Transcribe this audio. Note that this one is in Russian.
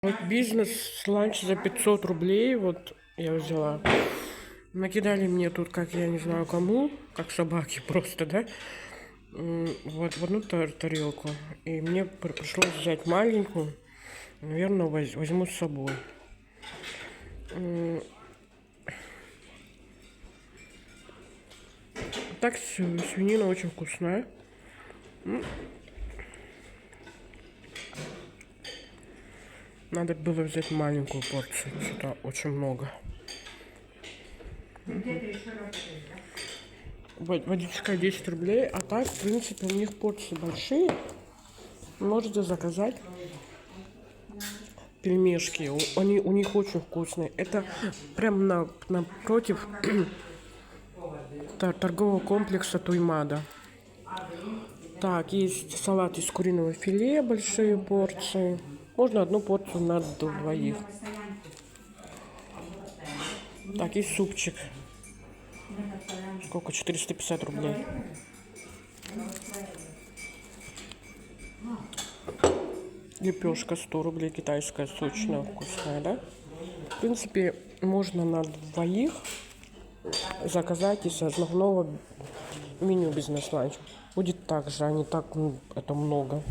Вот бизнес-ланч за 500 рублей, вот я взяла. Накидали мне тут, как я не знаю кому, как собаки просто, да? Вот в одну тарелку. И мне пришлось взять маленькую. Наверное, возьму с собой. Так, свинина очень вкусная. Надо было взять маленькую порцию, что-то очень много. Водичка 10 рублей, а так, в принципе, у них порции большие. Можете заказать пельмешки, у них очень вкусные. Это прям напротив торгового комплекса Туймада. Так, есть салат из куриного филе, большие порции. Можно одну порцию на двоих. Так, есть супчик. Сколько? 450 рублей. Лепешка 100 рублей, китайская, сочная, вкусная, да? В принципе, можно на двоих заказать из основного меню бизнес-ланч. Будет так же, а не так это много.